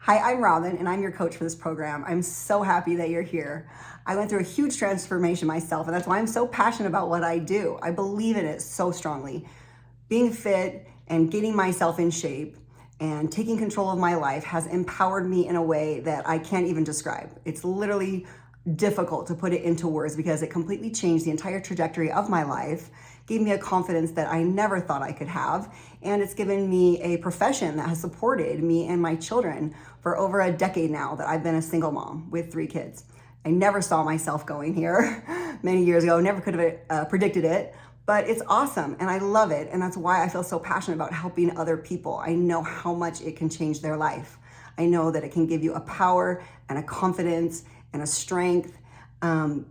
Hi, I'm Robin, and I'm your coach for this program. I'm so happy that you're here. I went through a huge transformation myself, and that's why I'm so passionate about what I do. I believe in it so strongly. Being fit and getting myself in shape and taking control of my life has empowered me in a way that I can't even describe. It's literally difficult to put it into words because it completely changed the entire trajectory of my life, gave me a confidence that I never thought I could have, and it's given me a profession that has supported me and my children for over a decade now that I've been a single mom with 3 kids. I never saw myself going here many years ago, never could have predicted it, but it's awesome and I love it. And that's why I feel so passionate about helping other people. I know how much it can change their life. I know that it can give you a power and a confidence and a strength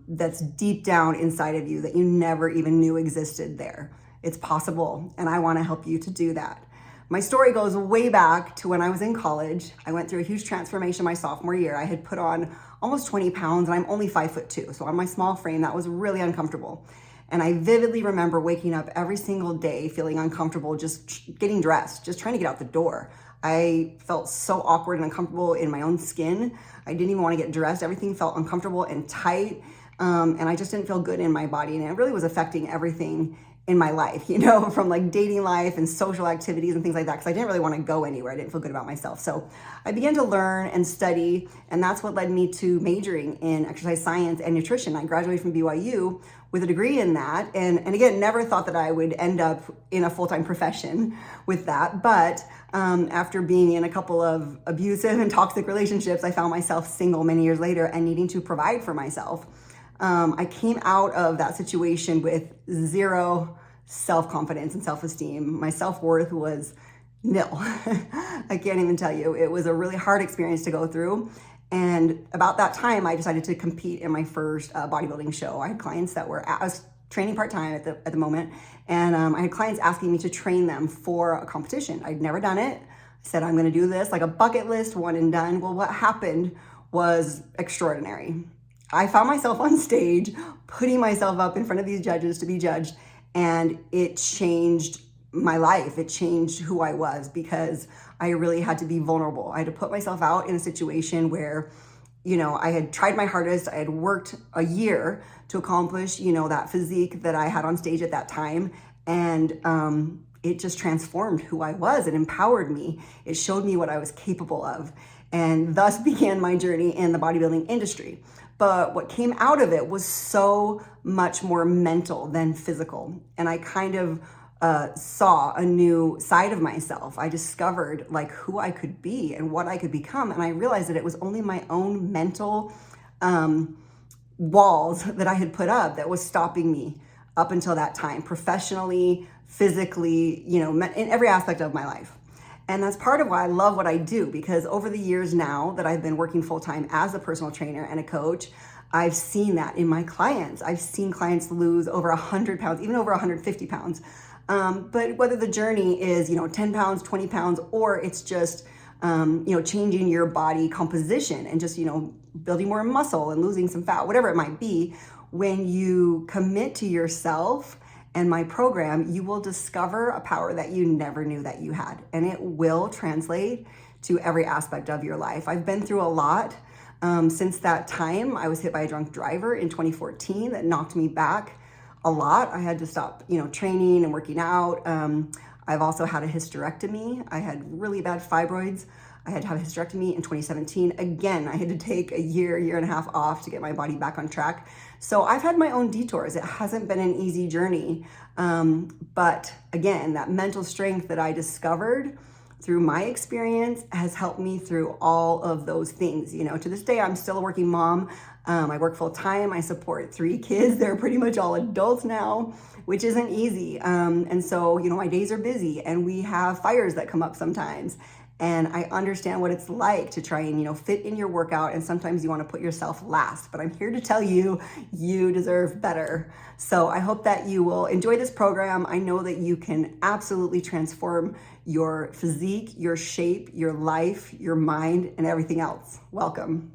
that's deep down inside of you that you never even knew existed there. It's possible, and I want to help you to do that. My story goes way back to when I was in college. I went through a huge transformation my sophomore year. I had put on almost 20 pounds, and I'm only 5'2". So on my small frame, that was really uncomfortable. And I vividly remember waking up every single day feeling uncomfortable, just getting dressed, just trying to get out the door. I felt so awkward and uncomfortable in my own skin. I didn't even want to get dressed. Everything felt uncomfortable and tight. And I just didn't feel good in my body. And it really was affecting everything in my life, from like dating life and social activities and things like that, because I didn't really want to go anywhere. I didn't feel good about myself. So I began to learn and study, and that's what led me to majoring in exercise science and nutrition. I graduated from BYU with a degree in that, and again, never thought that I would end up in a full-time profession with that. But after being in a couple of abusive and toxic relationships, I found myself single many years later and needing to provide for myself. I came out of that situation with zero self-confidence and self-esteem. My self-worth was nil. I can't even tell you. It was a really hard experience to go through. And about that time, I decided to compete in my first bodybuilding show. I had clients that I was training part-time at the moment, and I had clients asking me to train them for a competition. I'd never done it. I said, I'm gonna do this like a bucket list, one and done. Well, what happened was extraordinary. I found myself on stage, putting myself up in front of these judges to be judged, and it changed my life. It changed who I was because I really had to be vulnerable. I had to put myself out in a situation where, I had tried my hardest. I had worked a year to accomplish, that physique that I had on stage at that time. And it just transformed who I was. It empowered me. It showed me what I was capable of. And thus began my journey in the bodybuilding industry. But what came out of it was so much more mental than physical. And I kind of saw a new side of myself. I discovered like who I could be and what I could become. And I realized that it was only my own mental walls that I had put up that was stopping me up until that time, professionally, physically, in every aspect of my life. And that's part of why I love what I do, because over the years now that I've been working full-time as a personal trainer and a coach, I've seen that in my clients. I've seen clients lose over 100 pounds, even over 150 pounds. But whether the journey is, 10 pounds, 20 pounds, or it's just, changing your body composition and just, building more muscle and losing some fat, whatever it might be, when you commit to yourself and my program, you will discover a power that you never knew that you had. And it will translate to every aspect of your life. I've been through a lot. Since that time, I was hit by a drunk driver in 2014 that knocked me back a lot. I had to stop, training and working out. I've also had a hysterectomy. I had really bad fibroids. I had to have a hysterectomy in 2017. Again, I had to take a year and a half off to get my body back on track. So I've had my own detours. It hasn't been an easy journey. But again, that mental strength that I discovered through my experience has helped me through all of those things. To this day, I'm still a working mom. I work full time. I support 3 kids. They're pretty much all adults now, which isn't easy. And so, my days are busy and we have fires that come up sometimes. And I understand what it's like to try and, fit in your workout. And sometimes you want to put yourself last, but I'm here to tell you, you deserve better. So I hope that you will enjoy this program. I know that you can absolutely transform your physique, your shape, your life, your mind, and everything else. Welcome.